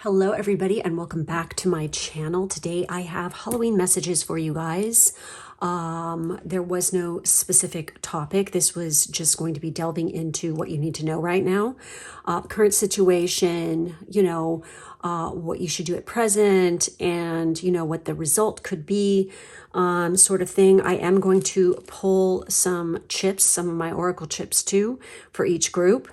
Hello everybody and welcome back to my channel. Today I have Halloween messages for you guys. There was no specific topic. This was just going to be delving into what you need to know right now. Current situation, what you should do at present, and what the result could be, sort of thing. I am going to pull some chips, some of my oracle chips too, for each group.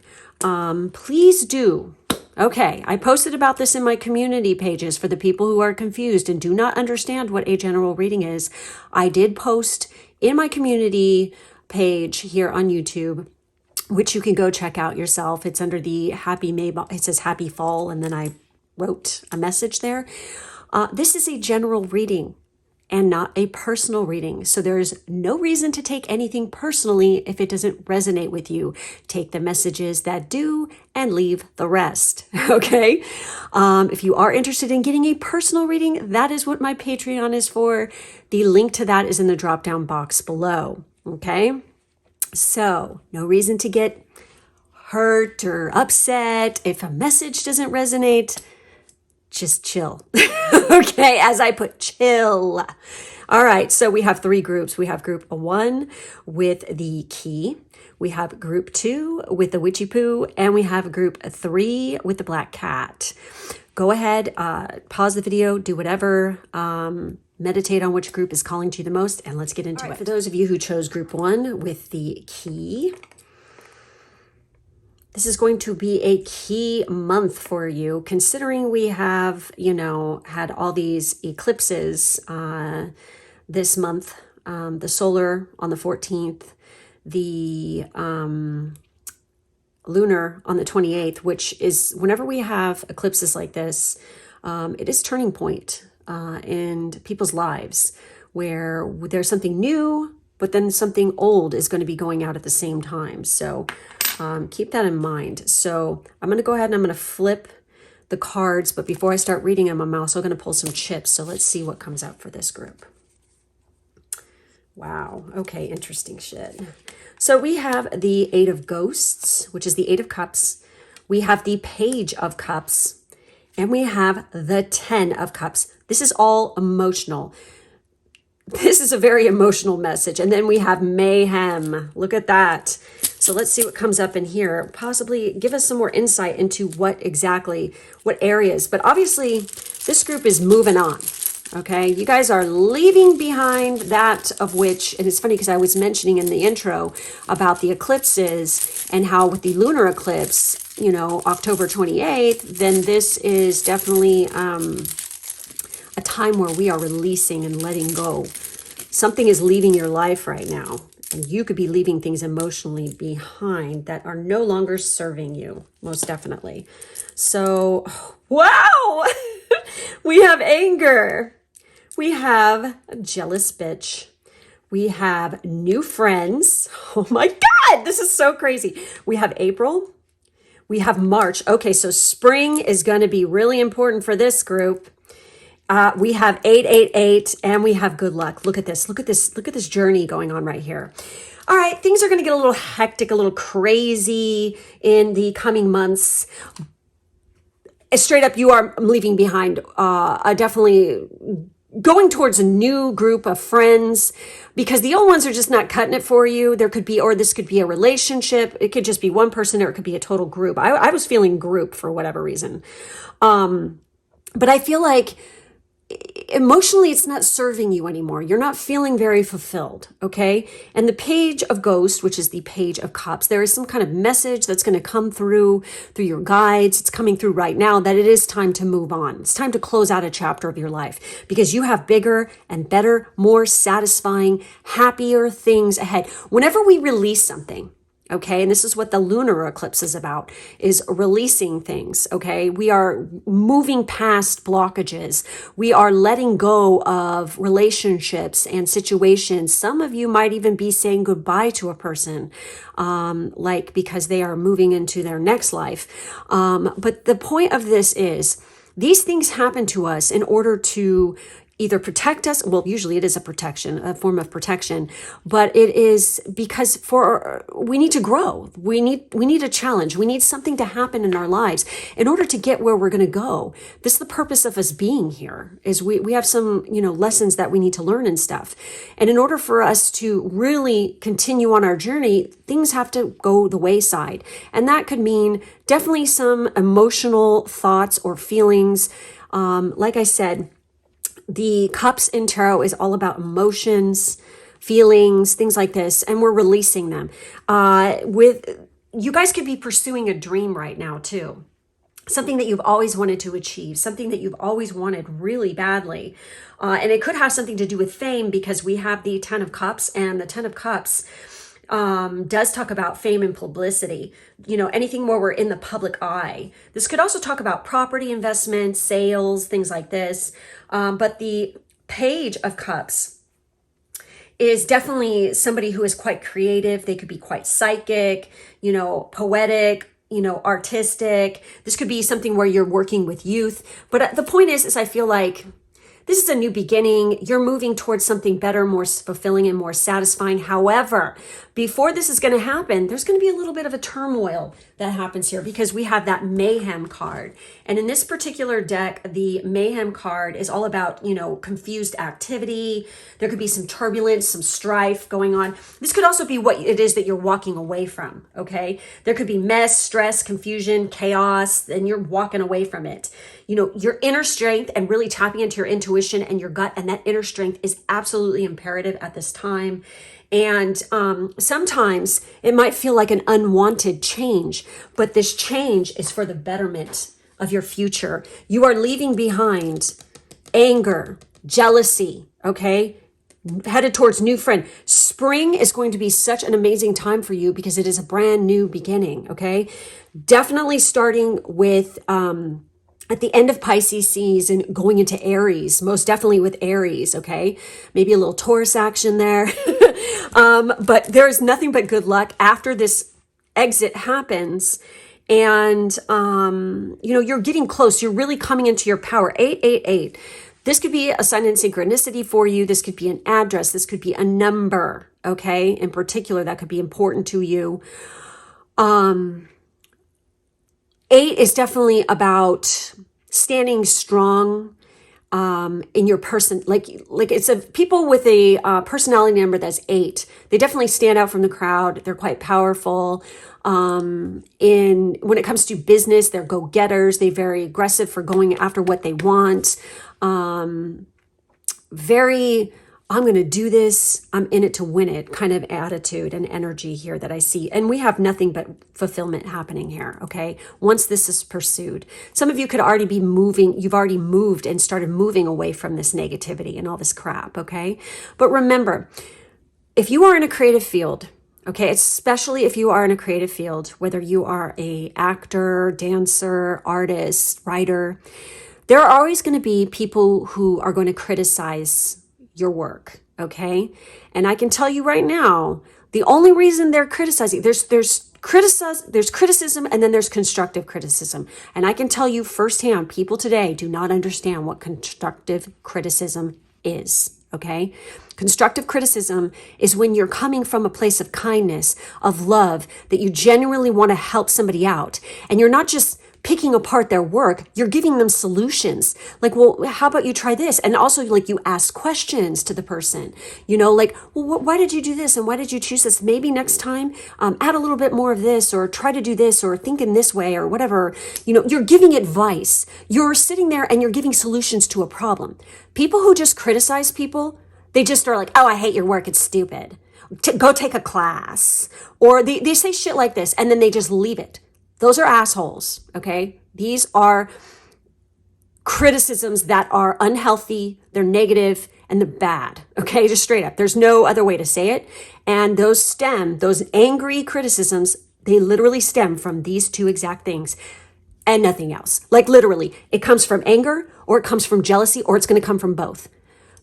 Please do. Okay, I posted about this in my community pages for the people who are confused and do not understand what a general reading is. I did post in my community page here on YouTube, which you can go check out yourself. It's under the Happy May, it says Happy Fall, and then I wrote a message there. This is a general reading and not a personal reading. So there's no reason to take anything personally if it doesn't resonate with you. Take the messages that do and leave the rest, okay? If you are interested in getting a personal reading, that is what my Patreon is for. The link to that is in the drop-down box below, okay? So no reason to get hurt or upset if a message doesn't resonate. Just chill. Okay, as I put, chill. All right, so we have three groups. We have group 1 with the key. We have group 2 with the witchy poo, and we have group 3 with the black cat. Go ahead, pause the video, do whatever, meditate on which group is calling to you the most, and let's get into it. For those of you who chose group 1 with the key, this is going to be a key month for you, considering we have, had all these eclipses this month, the solar on the 14th, the lunar on the 28th, which is whenever we have eclipses like this, it is turning point in people's lives where there's something new, but then something old is going to be going out at the same time. So keep that in mind. So I'm going to go ahead and I'm going to flip the cards, but before I start reading them, I'm also going to pull some chips. So let's see what comes out for this group. Wow. Okay. Interesting shit. So we have the 8 of Ghosts, which is the 8 of Cups. We have the Page of Cups, and we have the 10 of Cups. This is all emotional. This is a very emotional message. And then we have Mayhem. Look at that. So let's see what comes up in here. Possibly give us some more insight into what areas. But obviously, this group is moving on, okay? You guys are leaving behind that of which, and it's funny because I was mentioning in the intro about the eclipses and how with the lunar eclipse, October 28th, then this is definitely a time where we are releasing and letting go. Something is leaving your life right now. And you could be leaving things emotionally behind that are no longer serving you, most definitely. So, wow! We have anger. We have a jealous bitch. We have new friends. Oh my God, this is so crazy. We have April. We have March. Okay, so spring is going to be really important for this group. We have 888 and we have good luck. Look at this. Look at this. Look at this journey going on right here. All right. Things are going to get a little hectic, a little crazy in the coming months. Straight up, you are leaving behind, definitely going towards a new group of friends because the old ones are just not cutting it for you. There could be, or this could be a relationship. It could just be one person or it could be a total group. I was feeling group for whatever reason. But I feel like emotionally, it's not serving you anymore. You're not feeling very fulfilled, okay? And the Page of Ghosts, which is the Page of Cups, there is some kind of message that's going to come through your guides. It's coming through right now that it is time to move on. It's time to close out a chapter of your life because you have bigger and better, more satisfying, happier things ahead. Whenever we release something, okay, and this is what the lunar eclipse is about, is releasing things, okay? We are moving past blockages. We are letting go of relationships and situations. Some of you might even be saying goodbye to a person, because they are moving into their next life. But the point of this is, these things happen to us in order to either protect us. Well, usually it is a protection, a form of protection, but it is because we need to grow. We need a challenge. We need something to happen in our lives in order to get where we're going to go. This is the purpose of us being here, is we have some, lessons that we need to learn and stuff. And in order for us to really continue on our journey, things have to go the wayside. And that could mean definitely some emotional thoughts or feelings. Like I said, the cups in tarot is all about emotions, feelings, things like this, and we're releasing them. You guys could be pursuing a dream right now too. Something that you've always wanted to achieve, something that you've always wanted really badly. And it could have something to do with fame, because we have the 10 of Cups, and the 10 of Cups does talk about fame and publicity, anything where we're in the public eye. This could also talk about property investments, sales, things like this. But the Page of Cups is definitely somebody who is quite creative. They could be quite psychic, poetic, artistic. This could be something where you're working with youth. But the point is I feel like this is a new beginning. You're moving towards something better, more fulfilling, and more satisfying. However, before this is going to happen, there's going to be a little bit of a turmoil that happens here, because we have that Mayhem card. And in this particular deck, the Mayhem card is all about, confused activity. There could be some turbulence, some strife going on. This could also be what it is that you're walking away from, okay? There could be mess, stress, confusion, chaos, and you're walking away from it. Your inner strength and really tapping into your intuition and your gut, and that inner strength is absolutely imperative at this time. And sometimes it might feel like an unwanted change, but this change is for the betterment of your future. You are leaving behind anger, jealousy, okay? Headed towards new friend. Spring is going to be such an amazing time for you, because it is a brand new beginning, okay? Definitely starting with at the end of Pisces season, going into Aries, most definitely with Aries, okay? Maybe a little Taurus action there. But there's nothing but good luck after this exit happens. And, you're getting close. You're really coming into your power. 888. This could be a sign in synchronicity for you. This could be an address. This could be a number, okay? In particular, that could be important to you. 8 is definitely about standing strong in your person. Like it's people with a personality number that's 8. They definitely stand out from the crowd. They're quite powerful. When it comes to business, they're go-getters. They're very aggressive for going after what they want. Very, I'm going to do this, I'm in it to win it kind of attitude and energy here that I see. And we have nothing but fulfillment happening here, okay? Once this is pursued. Some of you could already be moving, you've already moved and started moving away from this negativity and all this crap, okay? But remember, if you are in a creative field, okay, especially if you are in a creative field, whether you are a actor, dancer, artist, writer, there are always going to be people who are going to criticize your work, okay? And I can tell you right now, the only reason they're criticizing, there's criticism, and then there's constructive criticism. And I can tell you firsthand, people today do not understand what constructive criticism is, okay? Constructive criticism is when you're coming from a place of kindness, of love, that you genuinely want to help somebody out. And you're not just picking apart their work, you're giving them solutions. Like, well, how about you try this? And also, like, you ask questions to the person, like, well, why did you do this? And why did you choose this? Maybe next time, add a little bit more of this, or try to do this, or think in this way, or whatever. You're giving advice. You're sitting there and you're giving solutions to a problem. People who just criticize people, they just are like, oh, I hate your work. It's stupid. Go take a class. Or they say shit like this, and then they just leave it. Those are assholes, okay? These are criticisms that are unhealthy, they're negative, and they're bad, okay? Just straight up. There's no other way to say it. And those angry criticisms, they literally stem from these two exact things and nothing else. Like literally, it comes from anger, or it comes from jealousy, or it's going to come from both.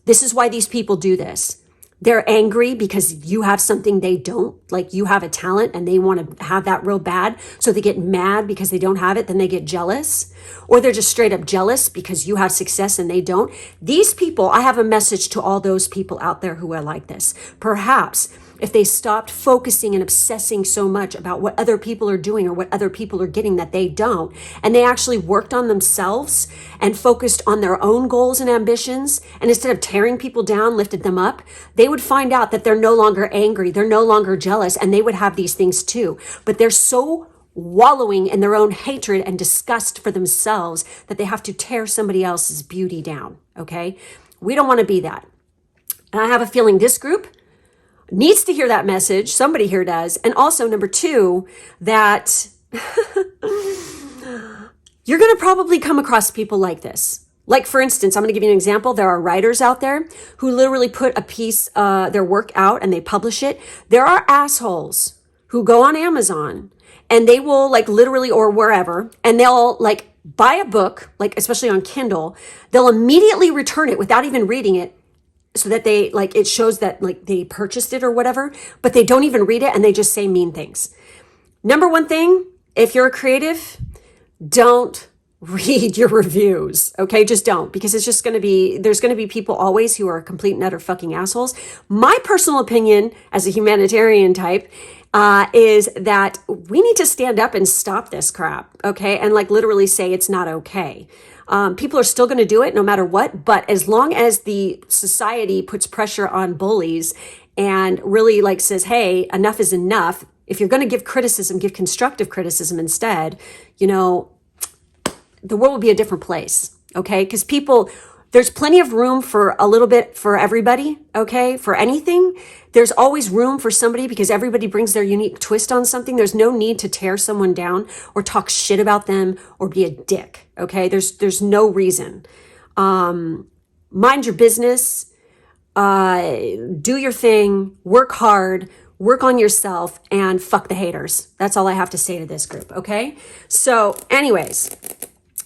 This is why these people do this. They're angry because you have something they don't, like you have a talent and they want to have that real bad. So they get mad because they don't have it. Then they get jealous, or they're just straight up jealous because you have success and they don't. These people, I have a message to all those people out there who are like this. Perhaps if they stopped focusing and obsessing so much about what other people are doing or what other people are getting that they don't, and they actually worked on themselves and focused on their own goals and ambitions, and instead of tearing people down, lifted them up, they would find out that they're no longer angry, they're no longer jealous, and they would have these things too. But they're so wallowing in their own hatred and disgust for themselves that they have to tear somebody else's beauty down, okay? We don't want to be that. And I have a feeling this group needs to hear that message. Somebody here does. And also, number two, that you're going to probably come across people like this. Like, for instance, I'm going to give you an example. There are writers out there who literally put a piece, their work out, and they publish it. There are assholes who go on Amazon and they will, like, literally, or wherever, and they'll, like, buy a book, like, especially on Kindle. They'll immediately return it without even reading it, so that they, like, it shows that, like, they purchased it or whatever, but they don't even read it and they just say mean things. Number one thing, if you're a creative, don't read your reviews, okay? Just don't, because it's just going to be, there's going to be people always who are complete and utter fucking assholes. My personal opinion as a humanitarian type is that we need to stand up and stop this crap, okay? And, like, literally say it's not okay. People are still going to do it no matter what, but as long as the society puts pressure on bullies and really, like, says, hey, enough is enough. If you're going to give criticism, give constructive criticism instead, you know, the world will be a different place, okay? Because people, there's plenty of room for a little bit for everybody, okay? For anything. There's always room for somebody because everybody brings their unique twist on something. There's no need to tear someone down or talk shit about them or be a dick, okay? There's no reason. Mind your business, do your thing, work hard, work on yourself, and fuck the haters. That's all I have to say to this group, okay? So anyways,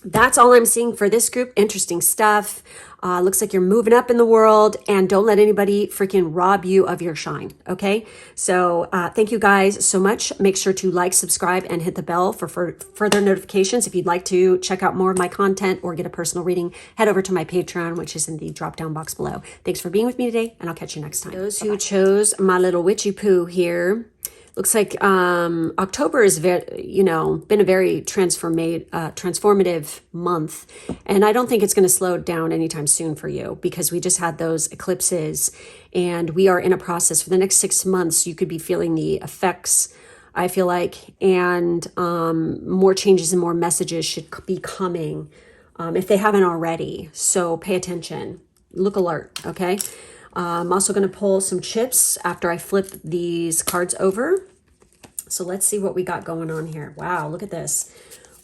that's all I'm seeing for this group. Interesting stuff. Looks like you're moving up in the world, and don't let anybody freaking rob you of your shine. Okay. So, thank you guys so much. Make sure to like, subscribe, and hit the bell for further notifications. If you'd like to check out more of my content or get a personal reading, head over to my Patreon, which is in the drop down box below. Thanks for being with me today, and I'll catch you next time. Those who chose my little witchy poo here. Looks like October is been a very transformative month, and I don't think it's going to slow down anytime soon for you, because we just had those eclipses, and we are in a process for the next 6 months. You could be feeling the effects, I feel like, and more changes and more messages should be coming if they haven't already. So pay attention, look alert, okay? I'm also going to pull some chips after I flip these cards over. So let's see what we got going on here. Wow, look at this.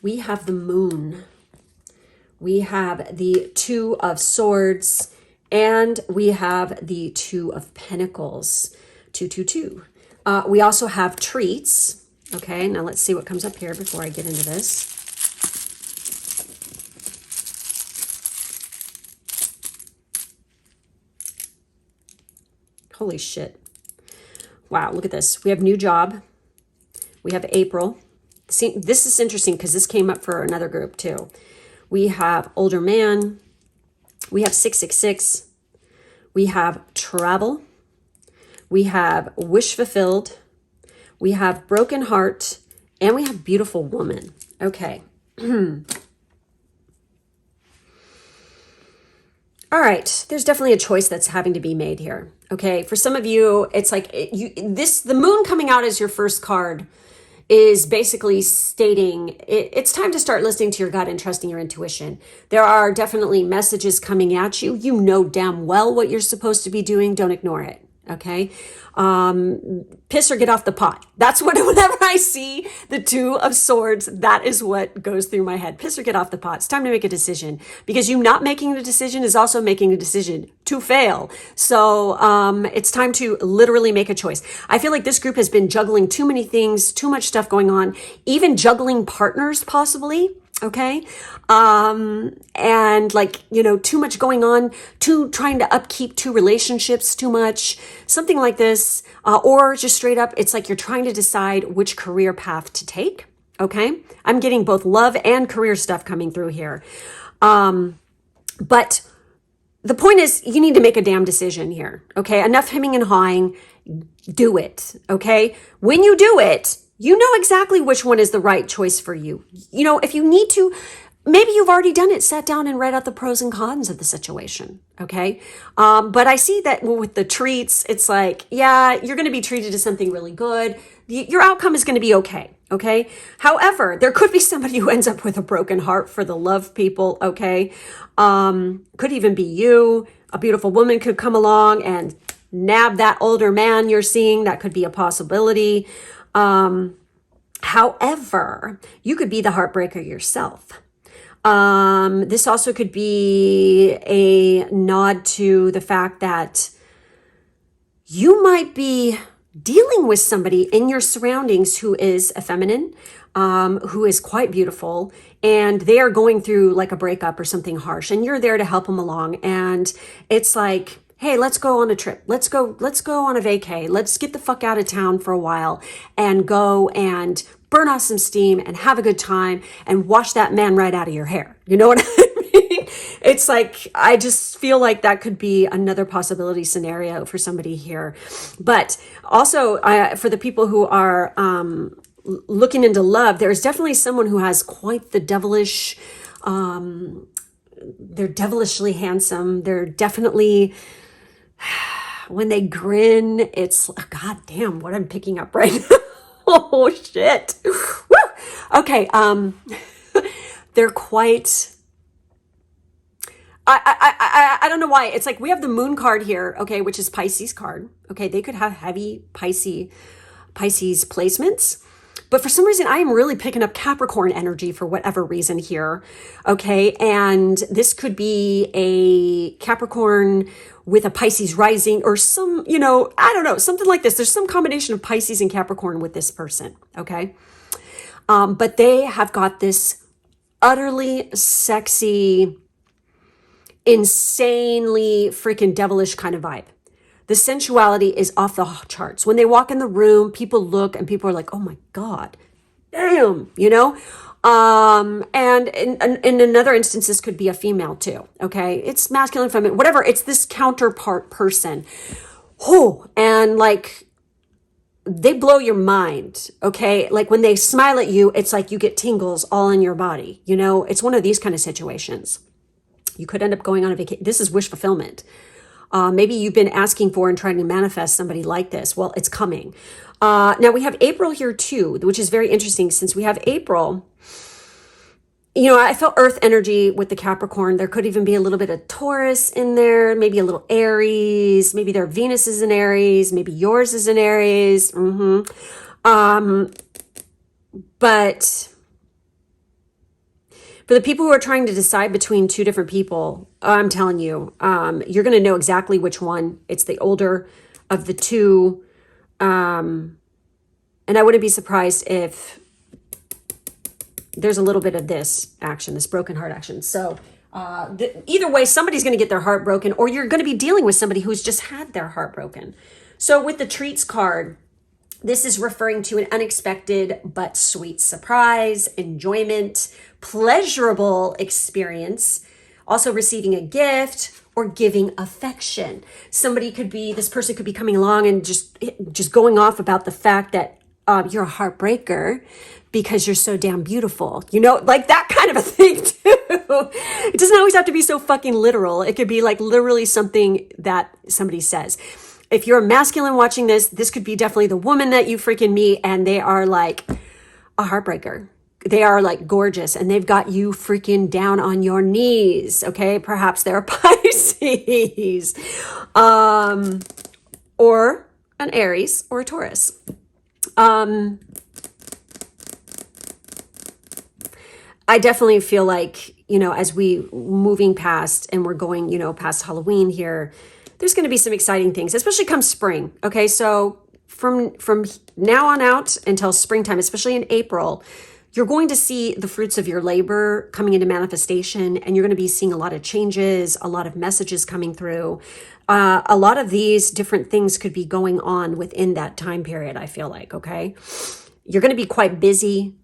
We have the moon. We have the Two of Swords. And we have the Two of Pentacles. 222. We also have treats. Okay, now let's see what comes up here before I get into this. Holy shit. Wow, look at this. We have new job. We have April. See, this is interesting because this came up for another group too. We have older man. We have 666. We have travel. We have wish fulfilled. We have broken heart. And we have beautiful woman. Okay. All right, there's definitely a choice that's having to be made here. Okay, for some of you, it's like the moon coming out as your first card is basically stating it's time to start listening to your gut and trusting your intuition. There are definitely messages coming at you. You know damn well what you're supposed to be doing. Don't ignore it. Okay. Piss or get off the pot. That's what, whenever I see the Two of Swords, that is what goes through my head. Piss or get off the pot. It's time to make a decision, because you not making the decision is also making a decision to fail. So, it's time to literally make a choice. I feel like this group has been juggling too many things, too much stuff going on, even juggling partners possibly. Okay. And and like, you know, too much going on, trying to upkeep two relationships too much, something like this. Or just straight up, it's like you're trying to decide which career path to take. Okay. I'm getting both love and career stuff coming through here. But the point is, you need to make a damn decision here. Okay. Enough hemming and hawing. Do it. Okay. When you do it, you know exactly which one is the right choice for you. You know, if you need to, maybe you've already done it, sat down and read out the pros and cons of the situation. Okay. But I see that with the treats, it's like, yeah, you're going to be treated to something really good. Your outcome is going to be okay. Okay. However, there could be somebody who ends up with a broken heart for the love people. Okay. Could even be you. A beautiful woman could come along and nab that older man you're seeing. That could be a possibility. However, you could be the heartbreaker yourself. This also could be a nod to the fact that you might be dealing with somebody in your surroundings who is a feminine, who is quite beautiful, and they are going through like a breakup or something harsh, and you're there to help them along. And it's like, hey, let's go on a trip. Let's go on a vacay. Let's get the fuck out of town for a while and go and burn off some steam and have a good time and wash that man right out of your hair. You know what I mean? It's like, I just feel like that could be another possibility scenario for somebody here. But also for the people who are looking into love, there's definitely someone who has quite the devilish, they're devilishly handsome. They're definitely, when they grin, it's, God damn, what I'm picking up right now. Oh shit. Woo! Okay. They're quite, I don't know why. It's like we have the moon card here. Okay. Which is Pisces card. Okay. They could have heavy Pisces placements. But for some reason, I am really picking up Capricorn energy for whatever reason here. Okay. And this could be a Capricorn with a Pisces rising or some, you know, I don't know, something like this. There's some combination of Pisces and Capricorn with this person. Okay. But they have got this utterly sexy, insanely freaking devilish kind of vibe. The sensuality is off the charts. When they walk in the room, people look and people are like, oh my God, damn, you know? And in another instance, this could be a female too. Okay. It's masculine, feminine, whatever. It's this counterpart person. Oh, and like, they blow your mind. Okay. Like when they smile at you, it's like you get tingles all in your body. You know, it's one of these kind of situations. You could end up going on a vacation. This is wish fulfillment. Maybe you've been asking for and trying to manifest somebody like this. Well, it's coming. Now we have April here too, which is very interesting since we have April. You know, I felt earth energy with the Capricorn. There could even be a little bit of Taurus in there, maybe a little Aries, maybe their Venus is in Aries, maybe yours is in Aries. But for the people who are trying to decide between two different people, I'm telling you, you're going to know exactly which one. It's the older of the two. And I wouldn't be surprised if there's a little bit of this action, this broken heart action. So either way, somebody's going to get their heart broken, or you're going to be dealing with somebody who's just had their heart broken. So with the treats card, this is referring to an unexpected but sweet surprise, enjoyment, pleasurable experience, also receiving a gift or giving affection. This person could be coming along and just going off about the fact that you're a heartbreaker because you're so damn beautiful, you know, like that kind of a thing too. It doesn't always have to be so fucking literal. It could be like literally something that somebody says. If you're a masculine watching this, this could be definitely the woman that you freaking meet and they are like a heartbreaker. They are like gorgeous and they've got you freaking down on your knees. Okay. Perhaps they're Pisces, or an Aries or a Taurus. I definitely feel like, you know, as we moving past and we're going, you know, past Halloween here, there's going to be some exciting things, especially come spring. Okay. So from now on out until springtime, especially in April, you're going to see the fruits of your labor coming into manifestation, and you're going to be seeing a lot of changes, a lot of messages coming through. A lot of these different things could be going on within that time period, I feel like, okay? You're going to be quite busy.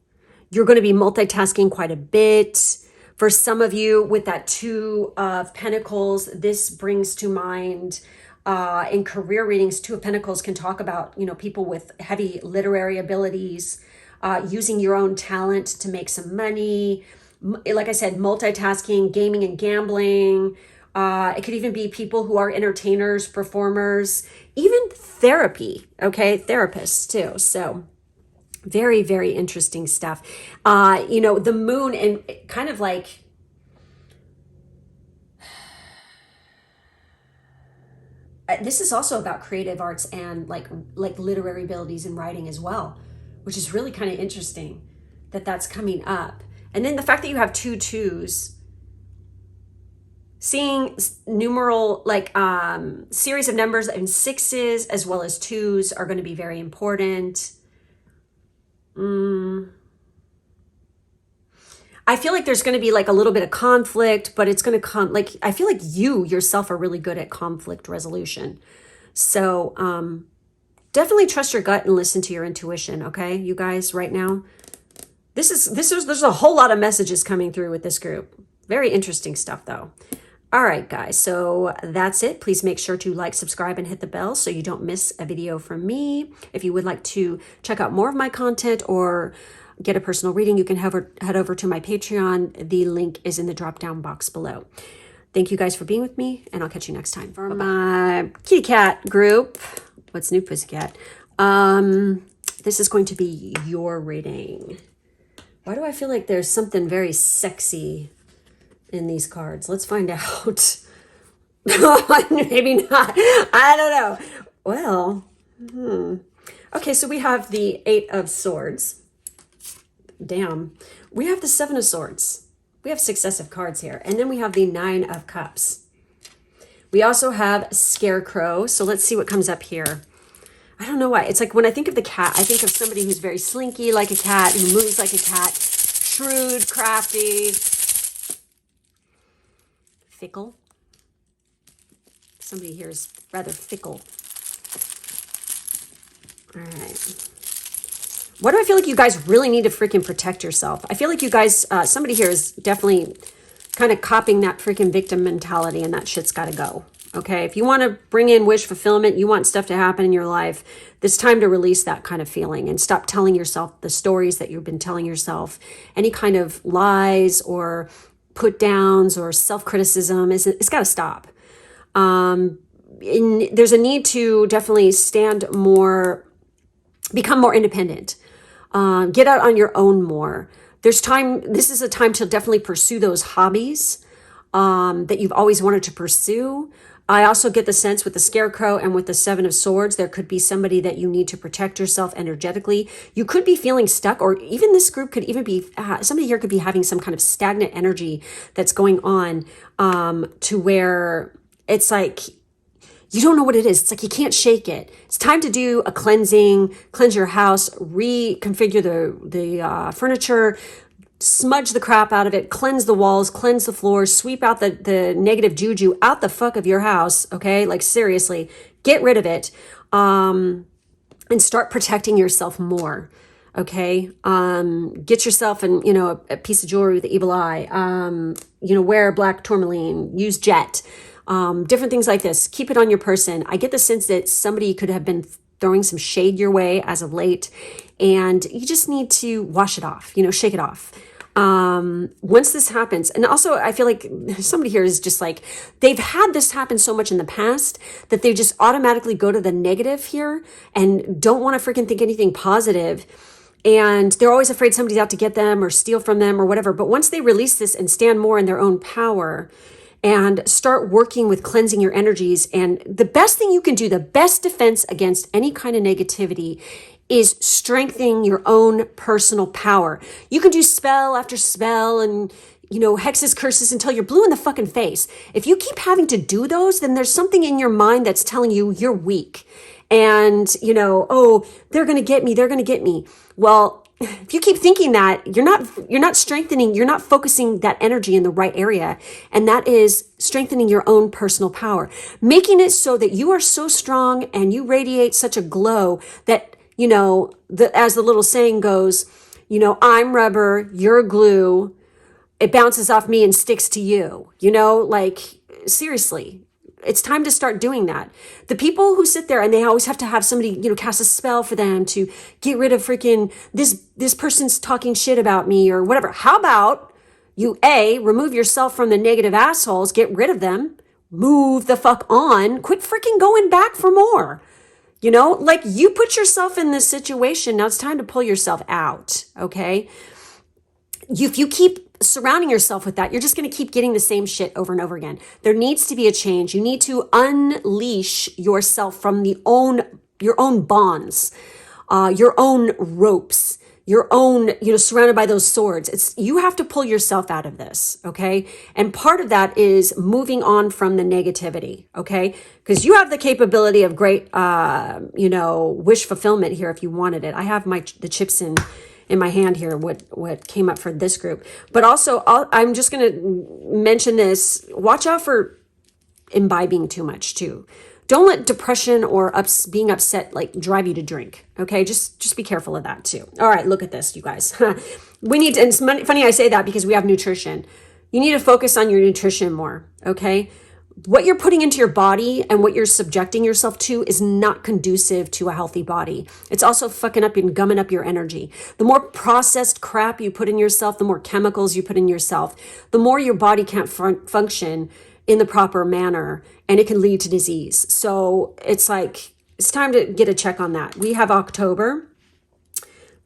You're going to be multitasking quite a bit. For some of you with that Two of Pentacles, this brings to mind in career readings, Two of Pentacles can talk about, people with heavy literary abilities, using your own talent to make some money. Like I said, multitasking, gaming and gambling. It could even be people who are entertainers, performers, even therapy, okay? Therapists too. So very, very interesting stuff. The moon and kind of like, this is also about creative arts and like literary abilities and writing as well, which is really kind of interesting that that's coming up. And then the fact that you have 2 2s, seeing numeral, series of numbers and 6s as well as 2s are going to be very important. I feel like there's going to be like a little bit of conflict, but it's going to come, I feel like you yourself are really good at conflict resolution. So definitely trust your gut and listen to your intuition, okay, you guys, right now. There's a whole lot of messages coming through with this group. Very interesting stuff, though. All right, guys, so that's it. Please make sure to like, subscribe, and hit the bell so you don't miss a video from me. If you would like to check out more of my content or get a personal reading, you can head over to my Patreon. The link is in the drop-down box below. Thank you guys for being with me, and I'll catch you next time. For my kitty cat group, what's new, Pussycat? This is going to be your reading. Why do I feel like there's something very sexy in these cards? Let's find out. Maybe not. I don't know. Well, okay, so we have the 8 of Swords. Damn. We have the 7 of Swords. We have successive cards here. And then we have the 9 of Cups. We also have Scarecrow. So let's see what comes up here. I don't know why. It's like when I think of the cat, I think of somebody who's very slinky like a cat, who moves like a cat, shrewd, crafty, fickle. Somebody here is rather fickle. All right. What do I feel like you guys really need to freaking protect yourself? I feel like you guys, somebody here is definitely kind of copying that freaking victim mentality, and that shit's got to go. Okay, if you want to bring in wish fulfillment, you want stuff to happen in your life, it's time to release that kind of feeling and stop telling yourself the stories that you've been telling yourself. Any kind of lies or put downs or self-criticism, it's got to stop. There's a need to definitely become more independent. Get out on your own more. This is a time to definitely pursue those hobbies that you've always wanted to pursue. I also get the sense with the Scarecrow and with the 7 of Swords, there could be somebody that you need to protect yourself energetically. You could be feeling stuck, or even this group could even be, somebody here could be having some kind of stagnant energy that's going on to where it's like, you don't know what it is. It's like you can't shake it. It's time to do a cleansing, cleanse your house, reconfigure the furniture, smudge the crap out of it, cleanse the walls, cleanse the floors, sweep out the negative juju out the fuck of your house, okay? Like seriously, get rid of it and start protecting yourself more, okay? Get yourself a piece of jewelry with the evil eye, wear black tourmaline, use jet, different things like this. Keep it on your person. I get the sense that somebody could have been throwing some shade your way as of late, and you just need to wash it off, shake it off. Once this happens, and also I feel like somebody here is just like, they've had this happen so much in the past that they just automatically go to the negative here and don't want to freaking think anything positive. And they're always afraid somebody's out to get them or steal from them or whatever. But once they release this and stand more in their own power and start working with cleansing your energies, and the best thing you can do, the best defense against any kind of negativity is strengthening your own personal power. You can do spell after spell and, hexes, curses until you're blue in the fucking face. If you keep having to do those, then there's something in your mind that's telling you you're weak. And, oh, they're going to get me. They're going to get me. Well, if you keep thinking that, you're not strengthening, you're not focusing that energy in the right area. And that is strengthening your own personal power, making it so that you are so strong and you radiate such a glow that, you know, as the little saying goes, you know, I'm rubber, you're glue. It bounces off me and sticks to you, you know, like seriously. It's time to start doing that. The people who sit there and they always have to have somebody, you know, cast a spell for them to get rid of freaking this person's talking shit about me or whatever. How about you remove yourself from the negative assholes, get rid of them, move the fuck on, quit freaking going back for more. You know, like you put yourself in this situation. Now it's time to pull yourself out. Okay. If you keep surrounding yourself with that, you're just going to keep getting the same shit over and over again. There needs to be a change. You need to unleash yourself from your own bonds, your own ropes, your own, you know, surrounded by those swords. You have to pull yourself out of this. Okay. And part of that is moving on from the negativity. Okay. Because you have the capability of great, you know, wish fulfillment here if you wanted it. I have the chips in my hand here, what came up for this group. But also, I'm just going to mention this. Watch out for imbibing too much too. Don't let depression or being upset like drive you to drink. Okay, just be careful of that too. All right, look at this, you guys. We need to, and it's funny I say that because we have nutrition. You need to focus on your nutrition more, okay? What you're putting into your body and what you're subjecting yourself to is not conducive to a healthy body. It's also fucking up and gumming up your energy. The more processed crap you put in yourself, the more chemicals you put in yourself, the more your body can't function in the proper manner, and it can lead to disease. So it's like, it's time to get a check on that. We have October.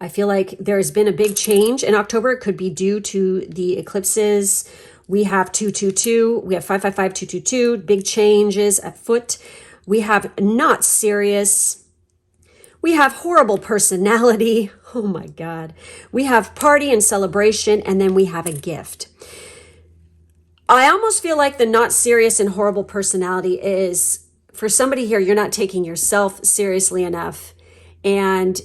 I feel like there's been a big change in October. It could be due to the eclipses. We have 222, we have 555, 222, big changes afoot. We have not serious. We have horrible personality. Oh my God. We have party and celebration, and then we have a gift. I almost feel like the not serious and horrible personality is, for somebody here, you're not taking yourself seriously enough. And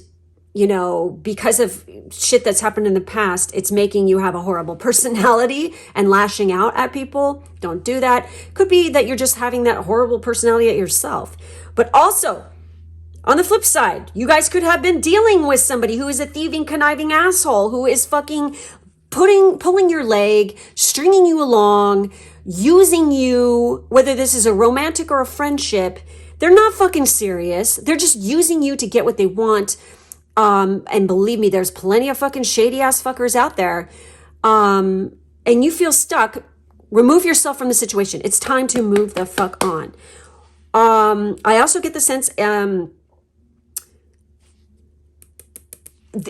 you know, because of shit that's happened in the past, it's making you have a horrible personality and lashing out at people. Don't do that. Could be that you're just having that horrible personality at yourself. But also, on the flip side, you guys could have been dealing with somebody who is a thieving, conniving asshole, who is fucking pulling your leg, stringing you along, using you, whether this is a romantic or a friendship. They're not fucking serious. They're just using you to get what they want. And believe me, there's plenty of fucking shady ass fuckers out there. And you feel stuck. Remove yourself from the situation. It's time to move the fuck on. I also get the sense,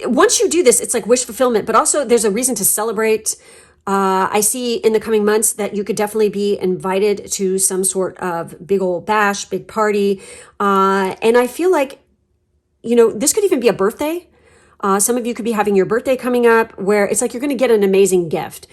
once you do this, it's like wish fulfillment, but also there's a reason to celebrate. I see in the coming months that you could definitely be invited to some sort of big old bash, big party. And I feel like, you know, this could even be a birthday. Some of you could be having your birthday coming up where it's like you're going to get an amazing gift.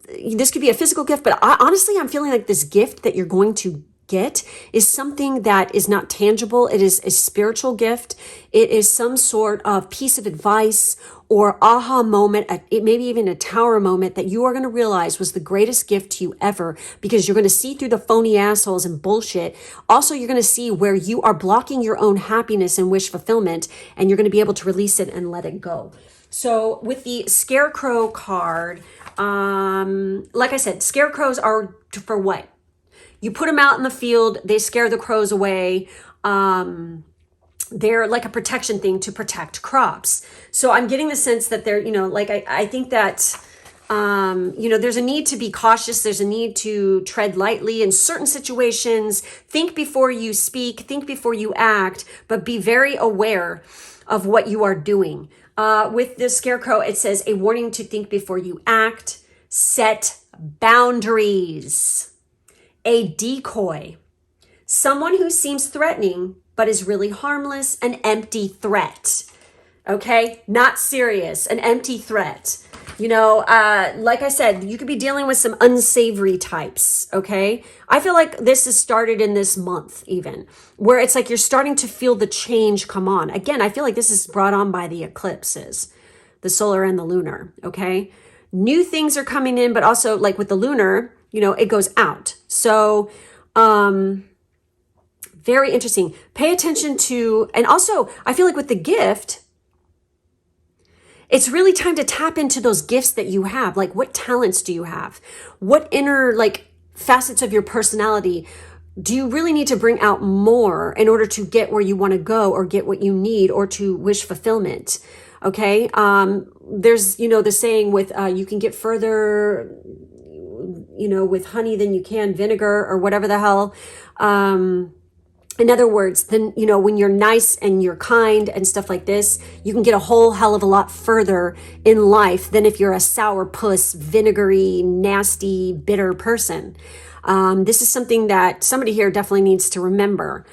This could be a physical gift, but honestly, I'm feeling like this gift that you're going to get is something that is not tangible. It is a spiritual gift. It is some sort of piece of advice or aha moment, maybe even a tower moment that you are going to realize was the greatest gift to you ever, because you're going to see through the phony assholes and bullshit. Also, you're going to see where you are blocking your own happiness and wish fulfillment, and you're going to be able to release it and let it go. So with the Scarecrow card, like I said, scarecrows are for what? You put them out in the field, they scare the crows away. They're like a protection thing to protect crops. So I'm getting the sense that they're, you know, like I think that, you know, there's a need to be cautious. There's a need to tread lightly in certain situations. Think before you speak, think before you act, but be very aware of what you are doing. With the Scarecrow, it says a warning to think before you act, set boundaries. A decoy, someone who seems threatening, but is really harmless, an empty threat. Okay, not serious, an empty threat. You know, like I said, you could be dealing with some unsavory types, okay? I feel like this has started in this month even, where it's like you're starting to feel the change come on. Again, I feel like this is brought on by the eclipses. the solar and the lunar, okay? New things are coming in, but also like with the lunar, you know, it goes out. So, very interesting. Pay attention to, and also I feel like with the gift, it's really time to tap into those gifts that you have. Like, what talents do you have? What inner, like, facets of your personality do you really need to bring out more in order to get where you want to go or get what you need or to wish fulfillment? Okay. There's, you know, the saying with, you can get further, you know, with honey than you can vinegar or whatever the hell. In other words, then, you know, when you're nice and you're kind and stuff like this, you can get a whole hell of a lot further in life than if you're a sourpuss, vinegary, nasty, bitter person. This is something that somebody here definitely needs to remember.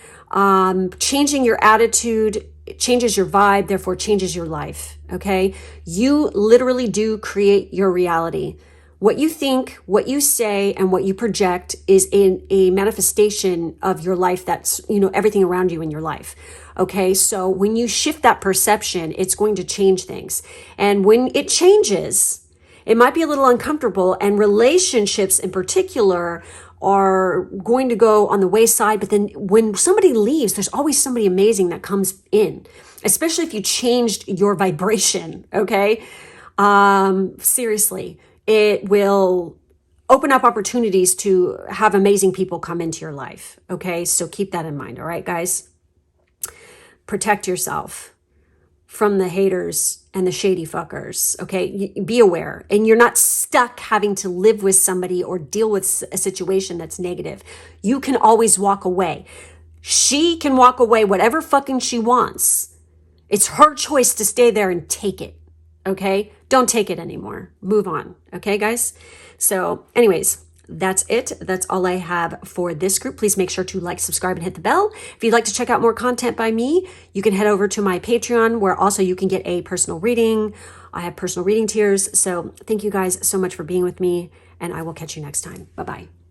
Changing your attitude changes your vibe, therefore changes your life. Okay. You literally do create your reality. What you think, what you say, and what you project is in a manifestation of your life. That's, you know, everything around you in your life. Okay. So when you shift that perception, it's going to change things. And when it changes, it might be a little uncomfortable, and relationships in particular are going to go on the wayside. But then when somebody leaves, there's always somebody amazing that comes in, especially if you changed your vibration. Okay. Seriously, it will open up opportunities to have amazing people come into your life. Okay. So keep that in mind. All right, guys, protect yourself from the haters and the shady fuckers. Okay. Be aware, and you're not stuck having to live with somebody or deal with a situation that's negative. You can always walk away. She can walk away whatever fucking she wants. It's her choice to stay there and take it. Okay. Don't take it anymore. Move on. Okay, guys. So anyways, that's it. That's all I have for this group. Please make sure to like, subscribe, and hit the bell. If you'd like to check out more content by me, you can head over to my Patreon, where also you can get a personal reading. I have personal reading tiers. So thank you guys so much for being with me, and I will catch you next time. Bye-bye.